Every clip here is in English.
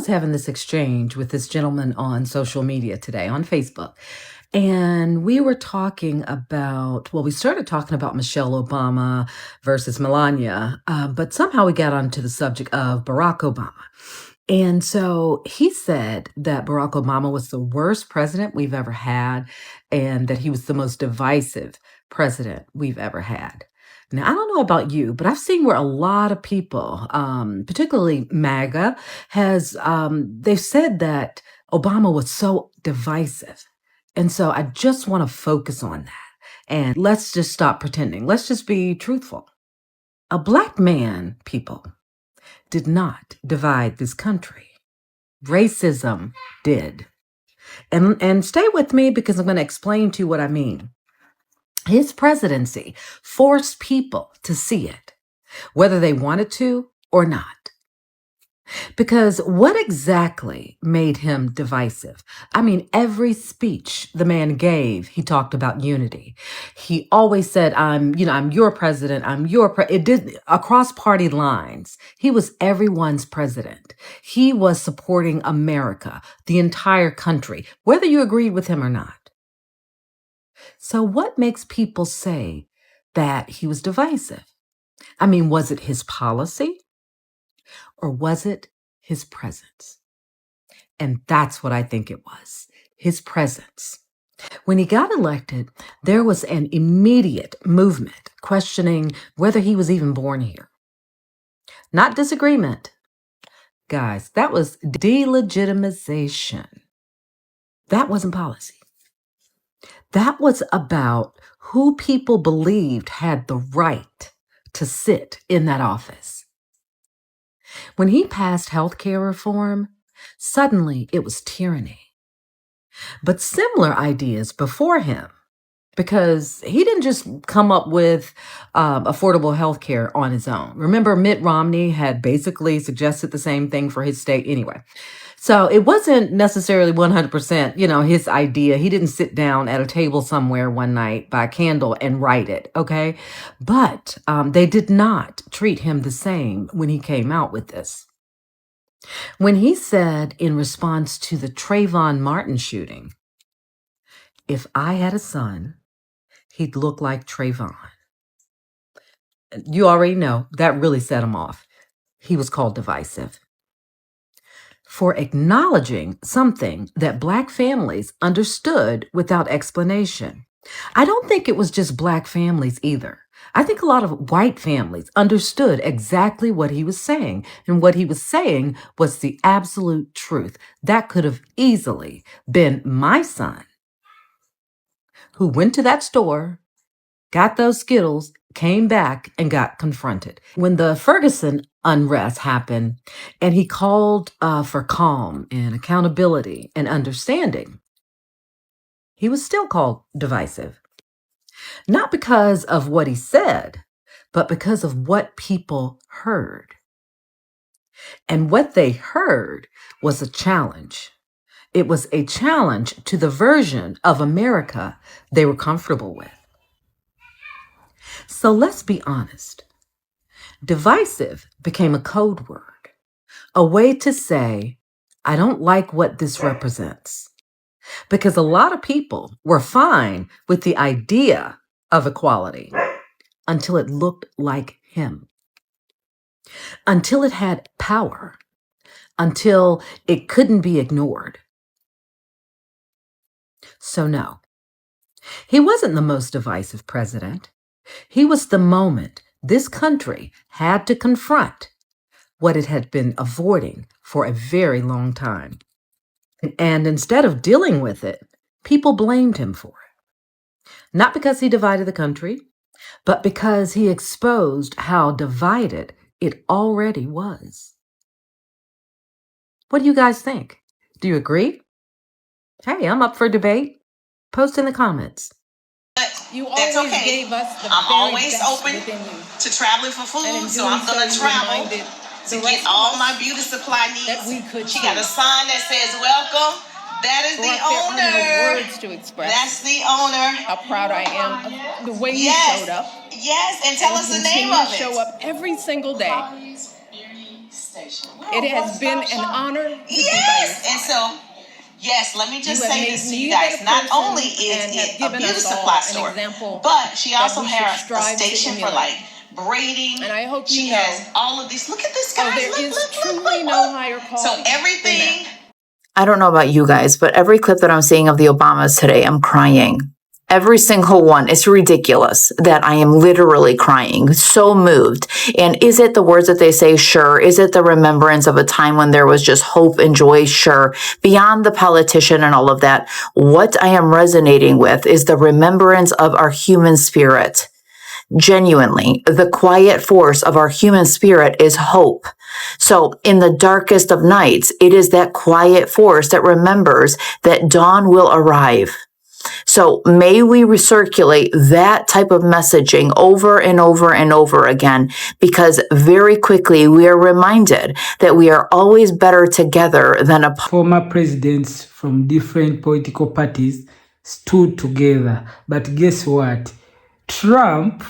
was having this exchange with this gentleman on social media today on Facebook. And we were talking about, well, we started talking about Michelle Obama versus Melania, but somehow we got onto the subject of Barack Obama. And so he said that Barack Obama was the worst president we've ever had, and that he was the most divisive president we've ever had. Now, I don't know about you, but I've seen where a lot of people, particularly MAGA, they've said that Obama was so divisive. And so I just want to focus on that. And let's just stop pretending. Let's just be truthful. A black man, people, did not divide this country. Racism did. And stay with me because I'm going to explain to you what I mean. His presidency forced people to see it, whether they wanted to or not. Because what exactly made him divisive? I mean, every speech the man gave, he talked about unity. He always said, I'm your president. It did across party lines. He was everyone's president. He was supporting America, the entire country, whether you agreed with him or not. So what makes people say that he was divisive? I mean, was it his policy or was it his presence? And that's what I think it was, his presence. When he got elected, there was an immediate movement questioning whether he was even born here. Not disagreement. Guys, that was delegitimization. That wasn't policy. That was about who people believed had the right to sit in that office. When he passed healthcare reform, suddenly it was tyranny. But similar ideas before him, because he didn't just come up with affordable healthcare on his own. Remember, Mitt Romney had basically suggested the same thing for his state anyway. So it wasn't necessarily 100%, his idea. He didn't sit down at a table somewhere one night by a candle and write it, okay? But they did not treat him the same when he came out with this. When he said in response to the Trayvon Martin shooting, if I had a son, he'd look like Trayvon. You already know that really set him off. He was called divisive for acknowledging something that Black families understood without explanation. I don't think it was just Black families either. I think a lot of white families understood exactly what he was saying. And what he was saying was the absolute truth. That could have easily been my son who went to that store, got those Skittles, came back and got confronted. When the Ferguson unrest happened and he called for calm and accountability and understanding, he was still called divisive. Not because of what he said, but because of what people heard. And what they heard was a challenge. It was a challenge to the version of America they were comfortable with. So let's be honest. Divisive became a code word, a way to say, I don't like what this represents. Because a lot of people were fine with the idea of equality until it looked like him, until it had power, until it couldn't be ignored. So no, he wasn't the most divisive president. He was the moment this country had to confront what it had been avoiding for a very long time. And instead of dealing with it, people blamed him for it. Not because he divided the country, but because he exposed how divided it already was. What do you guys think? Do you agree? Hey, I'm up for debate. Post in the comments. You always gave us the I'm always open to traveling for food, so I'm going to travel to get all my beauty supply needs. She got a sign that says welcome. That is the owner. There are no words to express. That's the owner. How proud I am of the way you showed up. Yes, and tell us the name of it. Show up every single day. It has been an honor to be by your side. And so, yes, let me just say this to you guys. Not only is it a beauty supply store, but she also has a station for like braiding. And I hope she you know, has all of these. Look at this, guys. there is truly no higher calling. So everything. I don't know about you guys, but every clip that I'm seeing of the Obamas today, I'm crying. Every single one. It's ridiculous that I am literally crying, so moved. And is it the words that they say? Sure. Is it the remembrance of a time when there was just hope and joy? Sure. Beyond the politician and all of that, what I am resonating with is the remembrance of our human spirit. Genuinely, the quiet force of our human spirit is hope. So in the darkest of nights, it is that quiet force that remembers that dawn will arrive. So may we recirculate that type of messaging over and over and over again, because very quickly we are reminded that we are always better together than apart. Former presidents from different political parties stood together. But guess what? Trump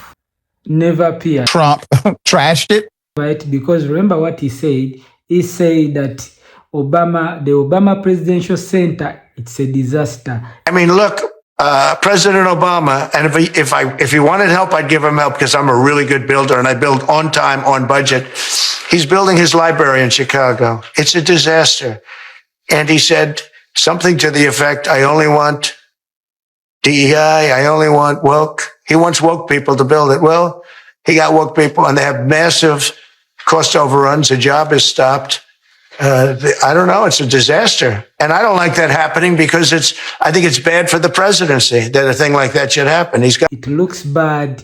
never appeared. Trump trashed it. Right? Because remember what he said? He said that the Obama Presidential Center, it's a disaster. I mean, look, President Obama, and if he wanted help, I'd give him help because I'm a really good builder and I build on time, on budget. He's building his library in Chicago. It's a disaster. And he said something to the effect, I only want DEI, I only want woke. He wants woke people to build it. Well, he got woke people and they have massive cost overruns. The job is stopped. I don't know. It's a disaster. And I don't like that happening because I think it's bad for the presidency that a thing like that should happen. It looks bad.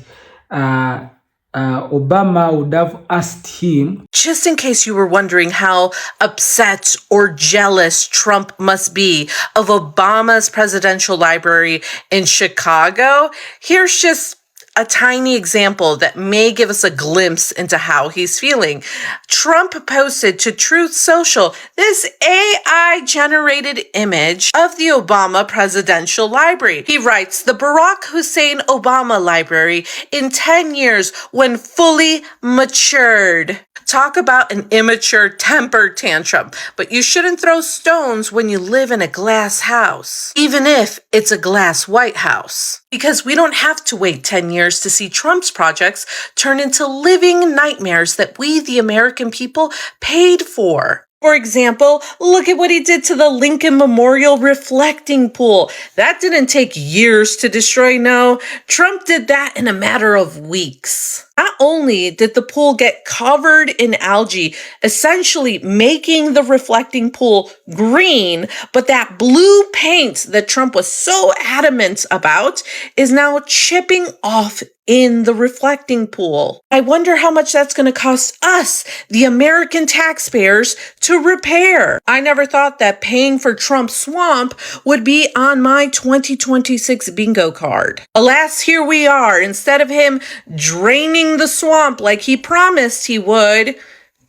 Obama would have asked him. Just in case you were wondering how upset or jealous Trump must be of Obama's presidential library in Chicago, here's just a tiny example that may give us a glimpse into how he's feeling. Trump posted to Truth Social this AI-generated image of the Obama Presidential Library. He writes, the Barack Hussein Obama Library in 10 years when fully matured. Talk about an immature temper tantrum, but you shouldn't throw stones when you live in a glass house, even if it's a glass White House. Because we don't have to wait 10 years to see Trump's projects turn into living nightmares that we, the American people, paid for. For example, look at what he did to the Lincoln Memorial reflecting pool. That didn't take years to destroy, no. Trump did that in a matter of weeks. Not only did the pool get covered in algae, essentially making the reflecting pool green, but that blue paint that Trump was so adamant about is now chipping off in the reflecting pool. I wonder how much that's going to cost us, the American taxpayers, to repair. I never thought that paying for Trump's swamp would be on my 2026 bingo card. Alas, here we are. Instead of him draining the swamp like he promised he would,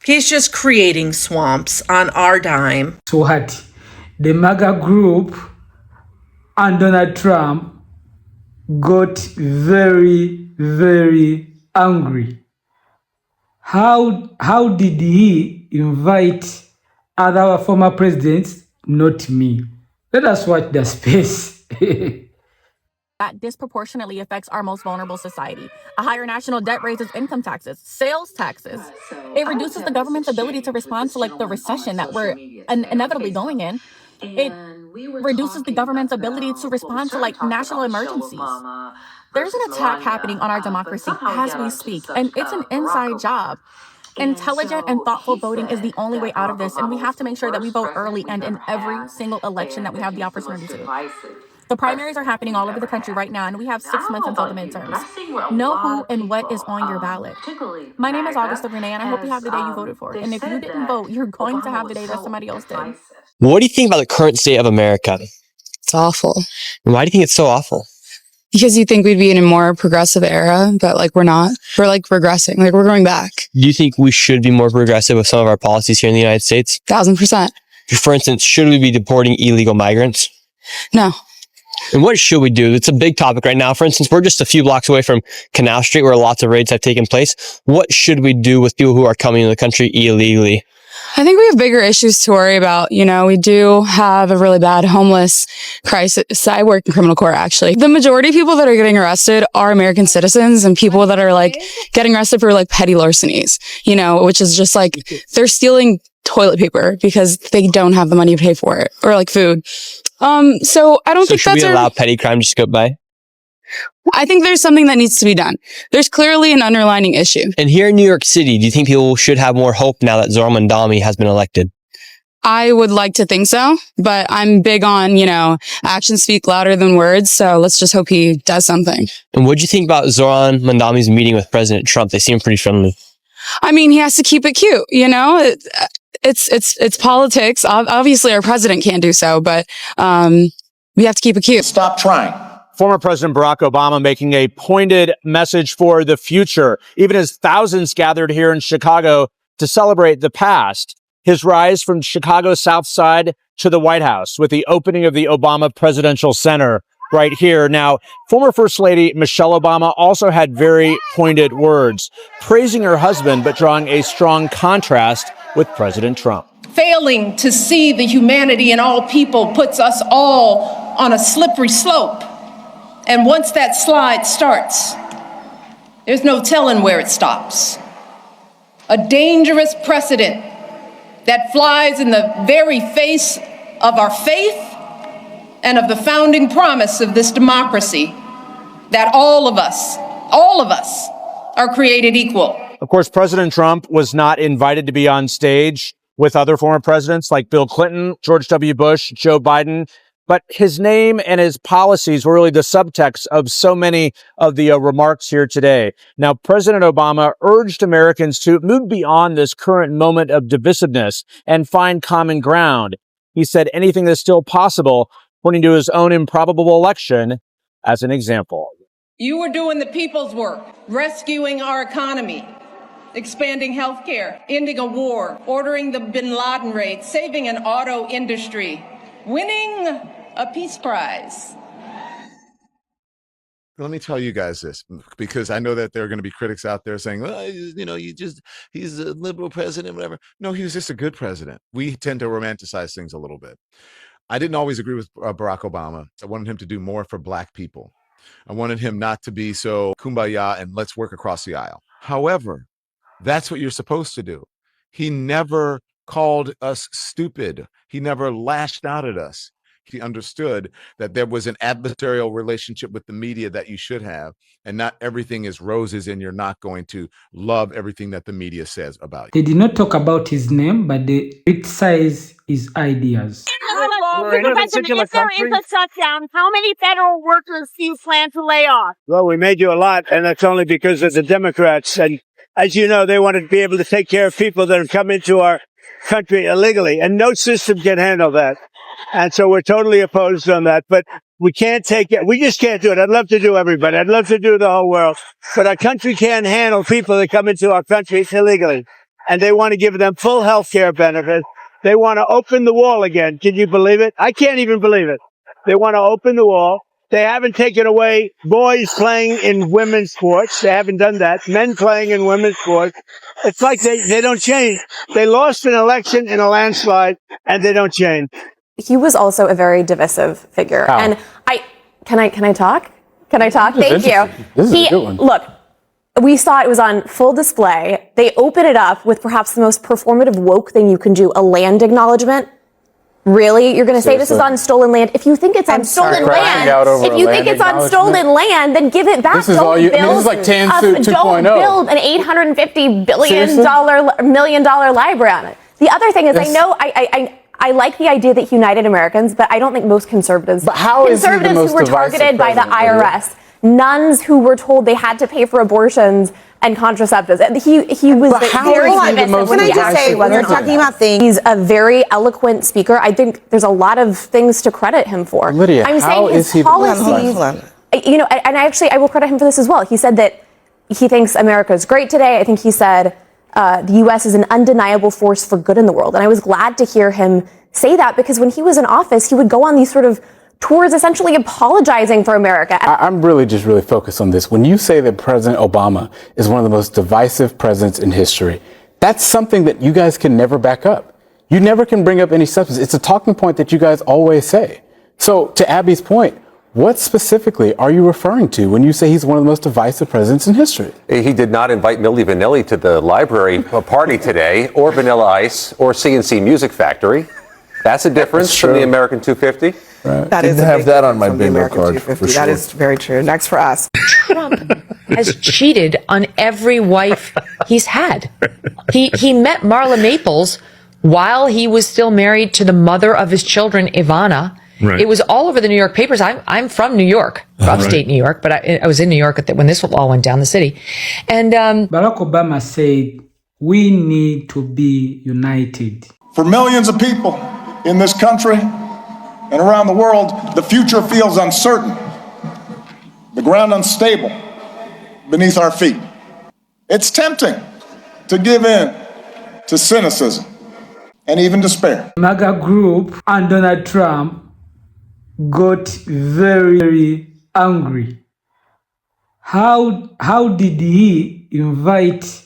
he's just creating swamps on our dime. So what? The MAGA group and Donald Trump got very, very angry. How did he invite other former presidents? Not me. Let us watch the space. That disproportionately affects our most vulnerable society. A higher national debt raises income taxes, sales taxes. It reduces the government's ability to respond to the recession that we're inevitably going in. It reduces the government's ability to respond to national emergencies. There's an attack happening on our democracy as we speak, and it's an inside job. Intelligent and thoughtful voting is the only way out of this, and we have to make sure that we vote early and in every single election that we have the opportunity to. The primaries are happening all over the country right now, and we have 6 months until the midterms. Know who and what is on your ballot. My name is Augusta Renee, and I hope you have the day you voted for. And if you didn't vote, you're going to have the day that somebody else did. What do you think about the current state of America? It's awful. And why do you think it's so awful? Because you think we'd be in a more progressive era, but we're not. We're regressing. We're going back. Do you think we should be more progressive with some of our policies here in the United States? 1000%. For instance, should we be deporting illegal migrants? No. And what should we do? It's a big topic right now. For instance, we're just a few blocks away from Canal Street where lots of raids have taken place. What should we do with people who are coming into the country illegally? I think we have bigger issues to worry about. You know, we do have a really bad homeless crisis. I work in criminal court, actually. The majority of people that are getting arrested are American citizens and people that are like getting arrested for like petty larcenies, you know, which is just like they're stealing toilet paper because they don't have the money to pay for it, or like food. So I don't think should that's we allow petty crime just to go by? I think there's something that needs to be done. There's clearly an underlying issue. And here in New York City, do you think people should have more hope now that Zohran Mamdani has been elected? I would like to think so, but I'm big on, you know, actions speak louder than words. So let's just hope he does something. And what do you think about Zohran Mamdani's meeting with President Trump? They seem pretty friendly. I mean, he has to keep it cute, you know? It's politics. Obviously, our president can't do so, but we have to keep it cute. Stop trying. Former President Barack Obama making a pointed message for the future, even as thousands gathered here in Chicago to celebrate the past. His rise from Chicago's South Side to the White House with the opening of the Obama Presidential Center right here. Now, former First Lady Michelle Obama also had very pointed words, praising her husband, but drawing a strong contrast with President Trump. Failing to see the humanity in all people puts us all on a slippery slope. And once that slide starts, there's no telling where it stops. A dangerous precedent that flies in the very face of our faith and of the founding promise of this democracy, that all of us are created equal. Of course, President Trump was not invited to be on stage with other former presidents like Bill Clinton, George W. Bush, Joe Biden. But his name and his policies were really the subtext of so many of the remarks here today. Now, President Obama urged Americans to move beyond this current moment of divisiveness and find common ground. He said anything is still possible, pointing to his own improbable election as an example. You were doing the people's work, rescuing our economy, expanding health care, ending a war, ordering the bin Laden raid, saving an auto industry, winning a peace prize. Let me tell you guys this, because I know that there are going to be critics out there saying, well, you know, he's a liberal president, whatever. No, he was just a good president. We tend to romanticize things a little bit. I didn't always agree with Barack Obama. I wanted him to do more for Black people. I wanted him not to be so kumbaya and let's work across the aisle. However, that's what you're supposed to do. He never called us stupid. He never lashed out at us. He understood that there was an adversarial relationship with the media that you should have, and not everything is roses and you're not going to love everything that the media says about you. They did not talk about his name, but they criticize his ideas. Mr. President, if there is a shutdown, how many federal workers do you plan to lay off? Well, we may do a lot, and that's only because of the Democrats. And as you know, they want to be able to take care of people that have come into our country illegally, and no system can handle that. And so we're totally opposed on that, but we can't take it. We just can't do it. I'd love to do everybody. I'd love to do the whole world, but our country can't handle people that come into our country illegally. And they want to give them full health care benefits. They want to open the wall again. Can you believe it? I can't even believe it. They want to open the wall. They haven't taken away boys playing in women's sports. They haven't done that. Men playing in women's sports. It's like they don't change. They lost an election in a landslide and they don't change. He was also a very divisive figure. How? And can I talk? Can I talk? Thank you. This is a good one. Look, we saw it was on full display. They open it up with perhaps the most performative woke thing you can do, a land acknowledgement. Really? You're going to say this is on stolen land? If you think it's on stolen land, if you think it's on stolen land, then give it back. This is all you. This is like Tan Suit 2.0. Don't build an $850 million library on it. The other thing is, I know I like the idea that he united Americans, but I don't think most conservatives. But how is he the most who were targeted by the IRS, nuns who were told they had to pay for abortions and contraceptives. He was very divisive. Can I just say, when we're talking about things, he's a very eloquent speaker. I think there's a lot of things to credit him for. Lydia, I'm saying his policies. You know, and I will credit him for this as well. He said that he thinks America is great today. I think he said the U.S. is an undeniable force for good in the world. And I was glad to hear him say that, because when he was in office, he would go on these sort of tours essentially apologizing for America. I'm really focused on this. When you say that President Obama is one of the most divisive presidents in history, That's something that you guys can never back up. You never can bring up any substance. It's a talking point that you guys always say. So to Abby's point, what specifically are you referring to when you say he's one of the most divisive presidents in history? He did not invite Milli Vanilli to the library party today, or Vanilla Ice, or CNC Music Factory. That's a difference from the American 250. Right. That Didn't is have that on my bingo card. For sure. That is very true. Next for us. Trump has cheated on every wife he's had. He met Marla Maples while he was still married to the mother of his children, Ivana. Right. It was all over the New York papers. I'm from New York, upstate New York, but I was in New York when this all went down the city. And Barack Obama said, we need to be united. For millions of people in this country and around the world, the future feels uncertain, the ground unstable beneath our feet. It's tempting to give in to cynicism and even despair. MAGA group and Donald Trump got very, very angry. How did he invite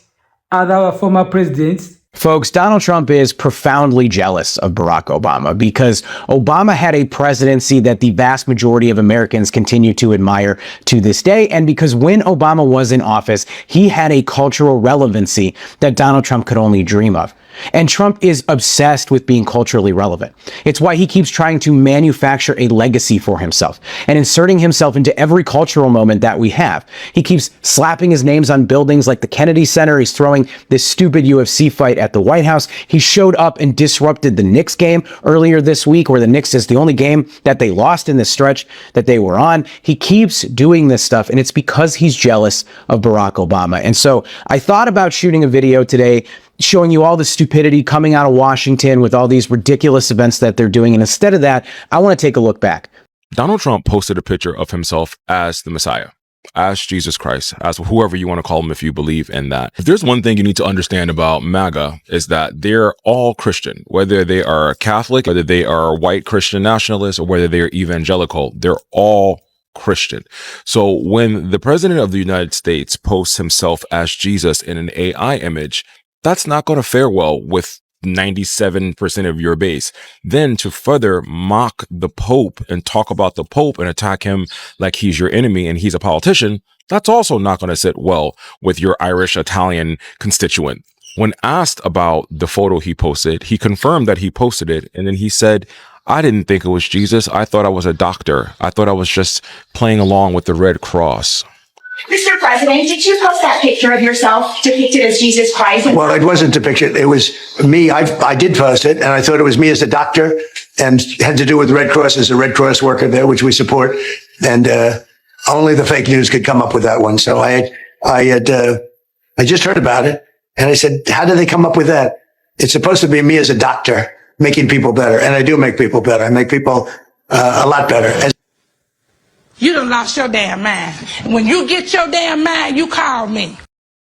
other former presidents? Folks, Donald Trump is profoundly jealous of Barack Obama because Obama had a presidency that the vast majority of Americans continue to admire to this day, and because when Obama was in office, he had a cultural relevancy that Donald Trump could only dream of. And Trump is obsessed with being culturally relevant. It's why he keeps trying to manufacture a legacy for himself and inserting himself into every cultural moment that we have. He keeps slapping his names on buildings like the Kennedy Center. He's throwing this stupid UFC fight at the White House. He showed up and disrupted the Knicks game earlier this week, where the Knicks is the only game that they lost in this stretch that they were on. He keeps doing this stuff, and it's because he's jealous of Barack Obama. And so I thought about shooting a video today showing you all the stupidity coming out of Washington with all these ridiculous events that they're doing. And instead of that, I want to take a look back. Donald Trump posted a picture of himself as the Messiah, as Jesus Christ, as whoever you want to call him if you believe in that. If there's one thing you need to understand about MAGA, is that they're all Christian, whether they are Catholic, whether they are white Christian nationalists, or whether they're evangelical, they're all Christian. So when the president of the United States posts himself as Jesus in an AI image, that's not going to fare well with 97% of your base. Then to further mock the Pope and talk about the Pope and attack him like he's your enemy and he's a politician, that's also not going to sit well with your Irish Italian constituent. When asked about the photo he posted, he confirmed that he posted it. And then he said, I didn't think it was Jesus. I thought I was a doctor. I thought I was just playing along with the Red Cross. Mr. President, did you post that picture of yourself depicted as Jesus Christ? Well, it wasn't depicted. It was me. I did post it, and I thought it was me as a doctor, and it had to do with Red Cross as a Red Cross worker there, which we support. And only the fake news could come up with that one. So I just heard about it, and I said, how did they come up with that? It's supposed to be me as a doctor making people better, and I do make people better. I make people a lot better. You done lost your damn mind. When you get your damn mind, you call me.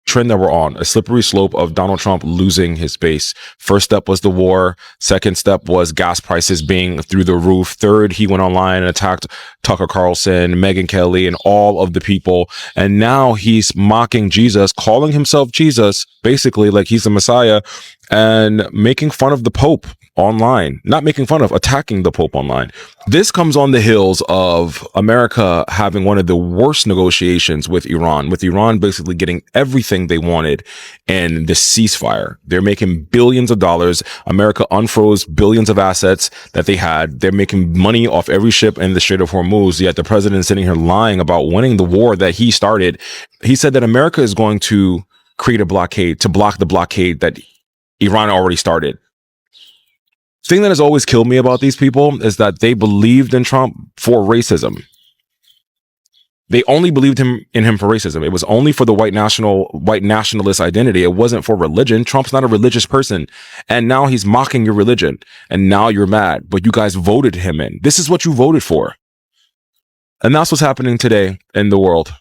Trend that we're on, a slippery slope of Donald Trump losing his base. First step was the war. Second step was gas prices being through the roof. Third, he went online and attacked Tucker Carlson, Megyn Kelly, and all of the people. And now he's mocking Jesus, calling himself Jesus, basically like he's the Messiah, and making fun of the Pope online. Not making fun of, attacking the Pope online. This comes on the heels of America having one of the worst negotiations with Iran basically getting everything they wanted in the ceasefire. They're making billions of dollars. America unfroze billions of assets that they had. They're making money off every ship in the Strait of Hormuz, yet the president is sitting here lying about winning the war that he started. He said that America is going to create a blockade to block the blockade that Iran already started. The thing that has always killed me about these people is that they believed in Trump for racism. They only believed in him for racism. It was only for the white nationalist identity. It wasn't for religion. Trump's not a religious person. And now he's mocking your religion. And now you're mad. But you guys voted him in. This is what you voted for. And that's what's happening today in the world.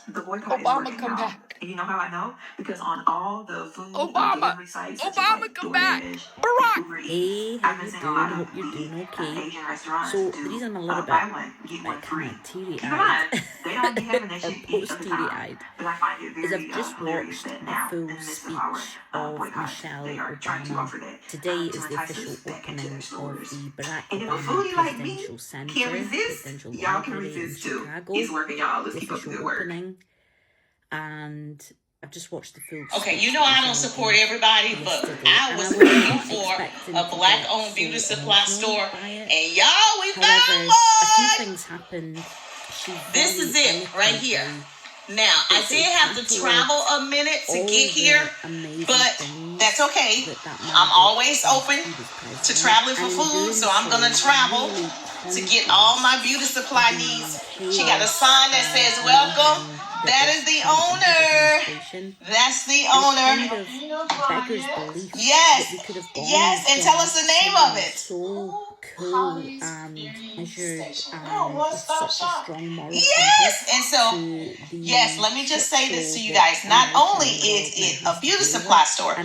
Obama, come back. And you know how I know? Because on all the food delivery sites, Obama, come back! Barack! Hey, how you doing? Hope you're doing okay. So the reason I'm a little bit like kind of teary-eyed or post-teary-eyed is I've just watched the full speech of Michelle Obama. Today is the official opening of the Barack Obama Presidential Center, Presidential Library in Chicago. The official opening. And I've just watched the full. Okay, you know I don't support everybody, but I was looking for a black-owned beauty supply store, and y'all, we found one. A few things happened. This is it right here. Now, I did have to travel a minute to get here, but that's okay. I'm always open to traveling for food, so I'm gonna travel to get all my beauty supply needs. She got a sign that says welcome. That is the owner. That's the owner. Yes. Yes, and tell us the name of it. So cool and measured and it's such a strong moral yes, and so yes, let me just say this to you guys. Not only is it a beauty supply store,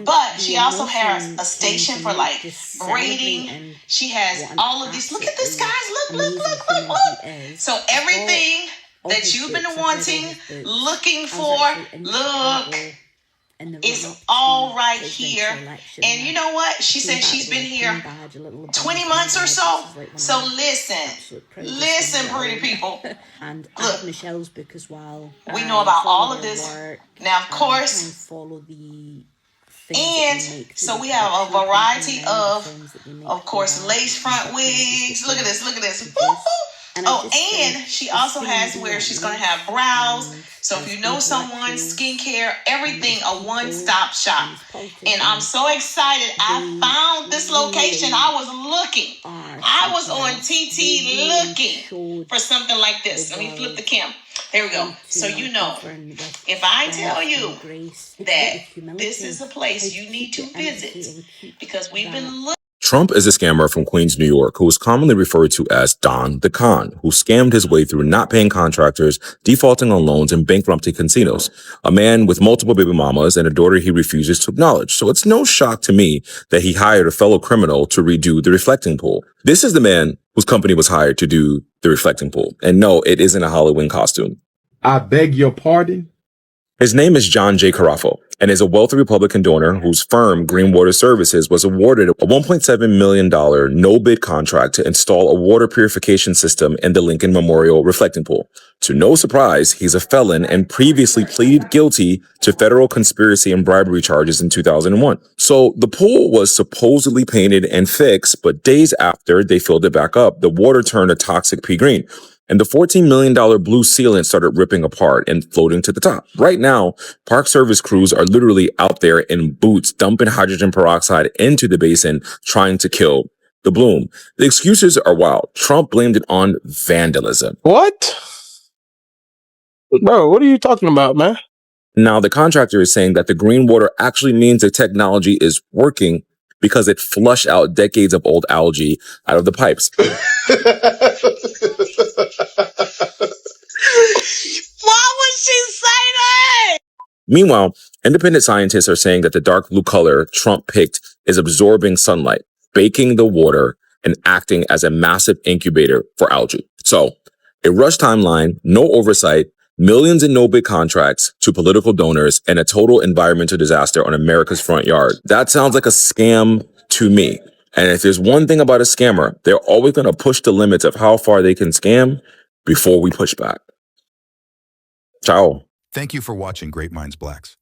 but she also has a station for like braiding. She has all of these. Look at this, guys. Look. So everything that you've been wanting, looking for, look, it's all right here. And you know what? She said she's been here 20 months or so. So listen, pretty people. And I have Michelle's book as well. We know about all of this. Now, of course, follow the and so we have a variety of course, lace front wigs. Look at this. Woo-hoo. Oh, and she also has where she's going to have brows. So if you know someone's skincare, everything, a one-stop shop. And I'm so excited. I found this location. I was on TT looking for something like this. Let me flip the camera. There we go. So you know, if I tell you that this is a place you need to visit because we've been looking. Trump is a scammer from Queens, New York, who is commonly referred to as Don the Con, who scammed his way through not paying contractors, defaulting on loans, and bankrupting casinos. A man with multiple baby mamas and a daughter he refuses to acknowledge. So it's no shock to me that he hired a fellow criminal to redo the reflecting pool. This is the man whose company was hired to do the reflecting pool. And no, it isn't a Halloween costume. I beg your pardon? His name is John J. Carafo and is a wealthy Republican donor whose firm, Greenwater Services, was awarded a $1.7 million no-bid contract to install a water purification system in the Lincoln Memorial reflecting pool. To no surprise, he's a felon and previously pleaded guilty to federal conspiracy and bribery charges in 2001. So the pool was supposedly painted and fixed, but days after they filled it back up, the water turned a toxic pea green. And the $14 million blue sealant started ripping apart and floating to the top. Right now, Park Service crews are literally out there in boots, dumping hydrogen peroxide into the basin, trying to kill the bloom. The excuses are wild. Trump blamed it on vandalism. What? Bro, what are you talking about, man? Now, the contractor is saying that the green water actually means the technology is working because it flushed out decades of old algae out of the pipes. Why would she say that? Meanwhile, independent scientists are saying that the dark blue color Trump picked is absorbing sunlight, baking the water, and acting as a massive incubator for algae. So, a rushed timeline, no oversight, millions in no-bid contracts to political donors, and a total environmental disaster on America's front yard. That sounds like a scam to me. And if there's one thing about a scammer, they're always going to push the limits of how far they can scam before we push back. Ciao. Thank you for watching Great Minds Blacks.